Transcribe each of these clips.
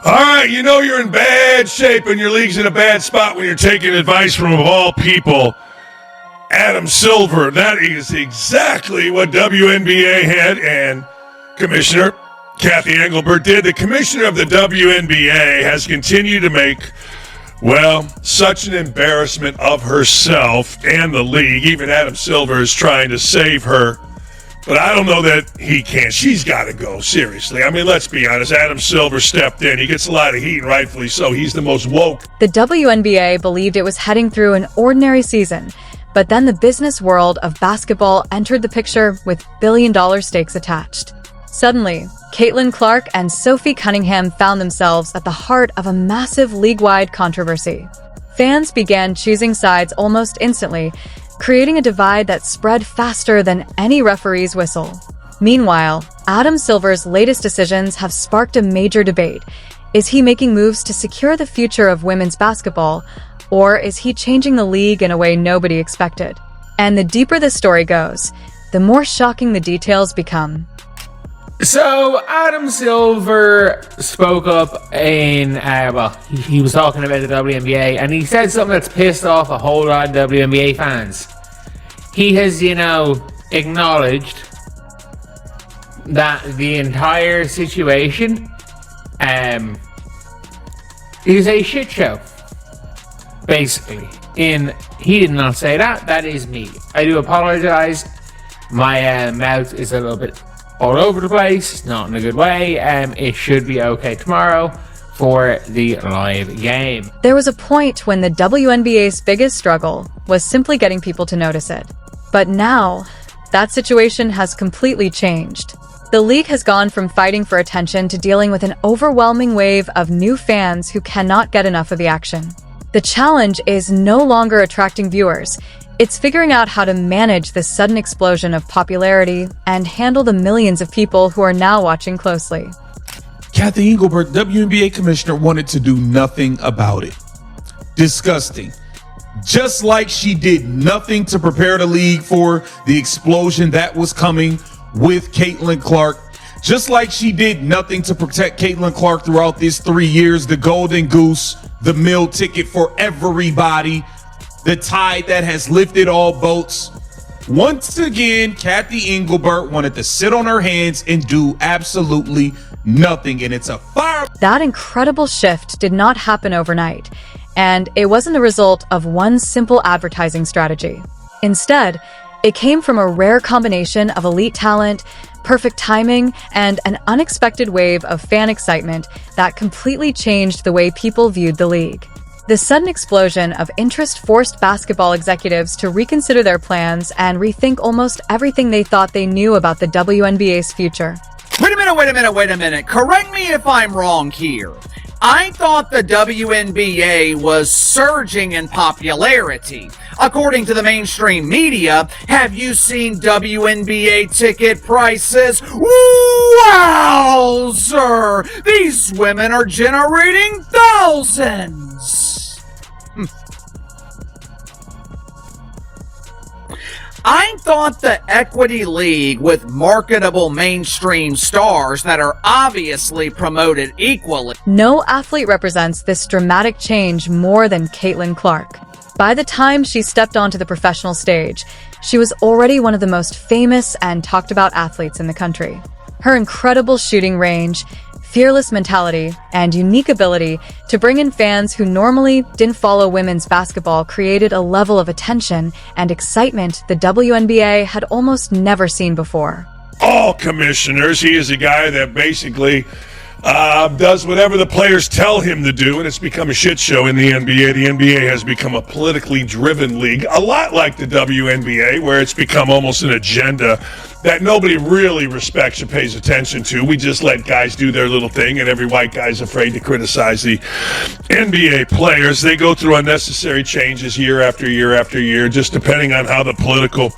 All right, you know you're in bad shape and your league's in a bad spot when you're taking advice from, of all people, Adam Silver. That is exactly what WNBA head and Commissioner Kathy Engelbert did. The commissioner of the WNBA has continued to make, well, such an embarrassment of herself and the league. Even Adam Silver is trying to save her. But I don't know that he can. She's got to go, seriously. I mean, let's be honest. Adam Silver stepped in. He gets a lot of heat, and rightfully so. He's the most woke. The WNBA believed it was heading through an ordinary season, but then the business world of basketball entered the picture with billion-dollar stakes attached. Suddenly, Caitlin Clark and SOPHIE Cunningham found themselves at the heart of a massive league-wide controversy. Fans began choosing sides almost instantly, creating a divide that spread faster than any referee's whistle. Meanwhile, Adam Silver's latest decisions have sparked a major debate. Is he making moves to secure the future of women's basketball, or is he changing the league in a way nobody expected? And the deeper the story goes, the more shocking the details become. So, Adam Silver spoke up in, he was talking about the WNBA, and he said something that's pissed off a whole lot of WNBA fans. He has, acknowledged that the entire situation is a shit show, basically. He did not say that. That is me. I do apologize. My mouth is a little bit all over the place, not in a good way. It should be okay tomorrow for the live game. There was a point when the WNBA's biggest struggle was simply getting people to notice it. But now, that situation has completely changed. The league has gone from fighting for attention to dealing with an overwhelming wave of new fans who cannot get enough of the action. The challenge is no longer attracting viewers. It's figuring out how to manage this sudden explosion of popularity and handle the millions of people who are now watching closely. Kathy Engelbert, WNBA commissioner, wanted to do nothing about it. Disgusting. Just like she did nothing to prepare the league for the explosion that was coming with Caitlin Clark. Just like she did nothing to protect Caitlin Clark throughout these 3 years, the golden goose, the meal ticket for everybody, the tide that has lifted all boats. Once again, Kathy Engelbert wanted to sit on her hands and do absolutely nothing, and it's a fire. That incredible shift did not happen overnight, and it wasn't the result of one simple advertising strategy. Instead, it came from a rare combination of elite talent, perfect timing, and an unexpected wave of fan excitement that completely changed the way people viewed the league. The sudden explosion of interest forced basketball executives to reconsider their plans and rethink almost everything they thought they knew about the WNBA's future. Wait a minute. Correct me if I'm wrong here. I thought the WNBA was surging in popularity. According to the mainstream media, have you seen WNBA ticket prices? Wow, sir! These women are generating thousands! I thought the Equity League with marketable mainstream stars that are obviously promoted equally. No athlete represents this dramatic change more than Caitlin Clark. By the time she stepped onto the professional stage, she was already one of the most famous and talked about athletes in the country. Her incredible shooting range, fearless mentality, and unique ability to bring in fans who normally didn't follow women's basketball created a level of attention and excitement the WNBA had almost never seen before. All commissioners, he is a guy that basically does whatever the players tell him to do, and it's become a shit show in the NBA. The NBA has become a politically driven league, a lot like the WNBA, where it's become almost an agenda that nobody really respects or pays attention to. We just let guys do their little thing, and every white guy's afraid to criticize the NBA players. They go through unnecessary changes year after year after year, just depending on how the political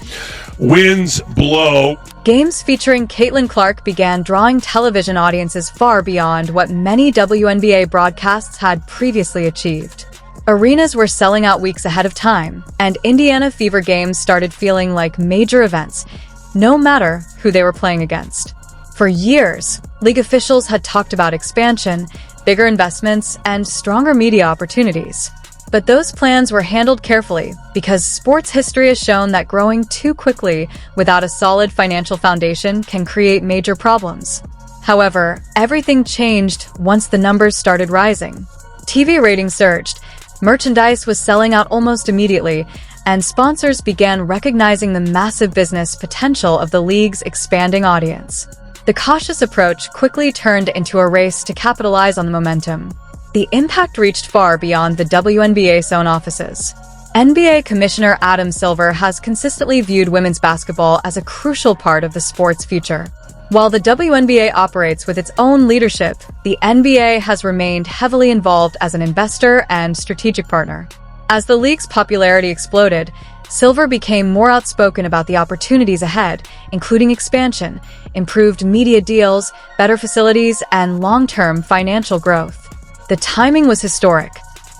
winds blow. Games featuring Caitlin Clark began drawing television audiences far beyond what many WNBA broadcasts had previously achieved. Arenas were selling out weeks ahead of time, and Indiana Fever games started feeling like major events, no matter who they were playing against. For years, league officials had talked about expansion, bigger investments, and stronger media opportunities. But those plans were handled carefully because sports history has shown that growing too quickly without a solid financial foundation can create major problems. However, everything changed once the numbers started rising. TV ratings surged, merchandise was selling out almost immediately, and sponsors began recognizing the massive business potential of the league's expanding audience. The cautious approach quickly turned into a race to capitalize on the momentum. The impact reached far beyond the WNBA's own offices. NBA Commissioner Adam Silver has consistently viewed women's basketball as a crucial part of the sport's future. While the WNBA operates with its own leadership, the NBA has remained heavily involved as an investor and strategic partner. As the league's popularity exploded, Silver became more outspoken about the opportunities ahead, including expansion, improved media deals, better facilities, and long-term financial growth. The timing was historic.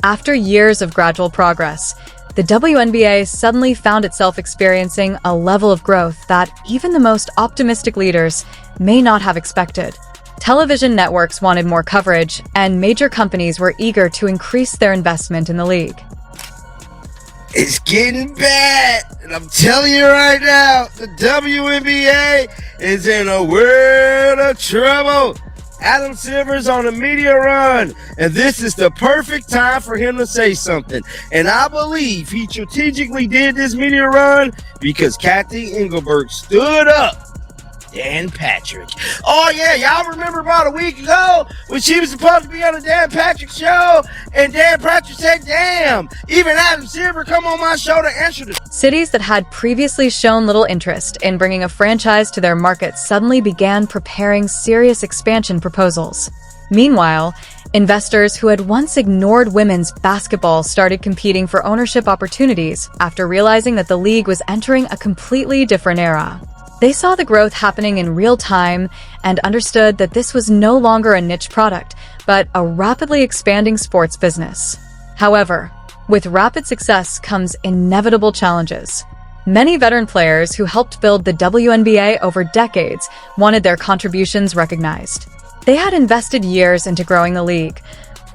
After years of gradual progress, the WNBA suddenly found itself experiencing a level of growth that even the most optimistic leaders may not have expected. Television networks wanted more coverage, and major companies were eager to increase their investment in the league. It's getting bad, and I'm telling you right now, the WNBA is in a world of trouble. Adam Silver's on a media run, and this is the perfect time for him to say something. And I believe he strategically did this media run because Kathy Engelbert stood up Dan Patrick. Oh yeah, y'all remember about a week ago when she was supposed to be on the Dan Patrick show, and Dan Patrick said, damn, even Adam Silver come on my show to answer the... Cities that had previously shown little interest in bringing a franchise to their markets suddenly began preparing serious expansion proposals. Meanwhile, investors who had once ignored women's basketball started competing for ownership opportunities after realizing that the league was entering a completely different era. They saw the growth happening in real time and understood that this was no longer a niche product, but a rapidly expanding sports business. However, with rapid success comes inevitable challenges. Many veteran players who helped build the WNBA over decades wanted their contributions recognized. They had invested years into growing the league,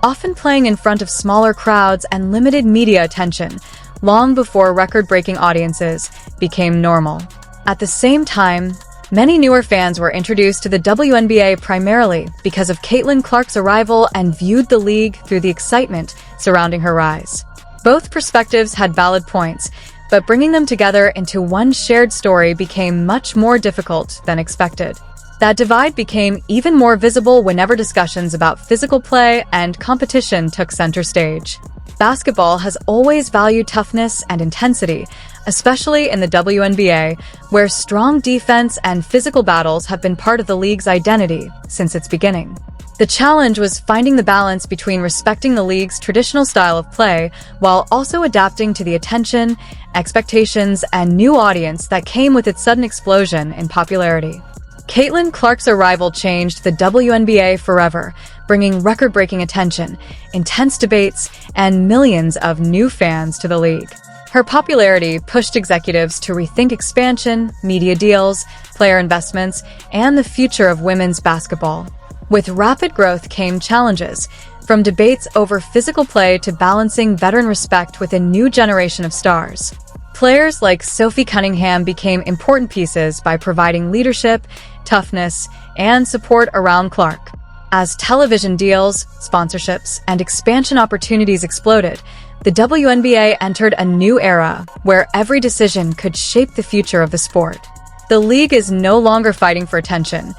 often playing in front of smaller crowds and limited media attention, long before record-breaking audiences became normal. At the same time, many newer fans were introduced to the WNBA primarily because of Caitlin Clark's arrival and viewed the league through the excitement surrounding her rise. Both perspectives had valid points, but bringing them together into one shared story became much more difficult than expected. That divide became even more visible whenever discussions about physical play and competition took center stage. Basketball has always valued toughness and intensity, especially in the WNBA, where strong defense and physical battles have been part of the league's identity since its beginning. The challenge was finding the balance between respecting the league's traditional style of play while also adapting to the attention, expectations, and new audience that came with its sudden explosion in popularity. Caitlin Clark's arrival changed the WNBA forever, bringing record-breaking attention, intense debates, and millions of new fans to the league. Her popularity pushed executives to rethink expansion, media deals, player investments, and the future of women's basketball. With rapid growth came challenges, from debates over physical play to balancing veteran respect with a new generation of stars. Players like SOPHIE Cunningham became important pieces by providing leadership, toughness, and support around Clark. As television deals, sponsorships, and expansion opportunities exploded, the WNBA entered a new era where every decision could shape the future of the sport. The league is no longer fighting for attention.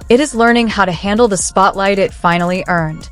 It is learning how to handle the spotlight it finally earned.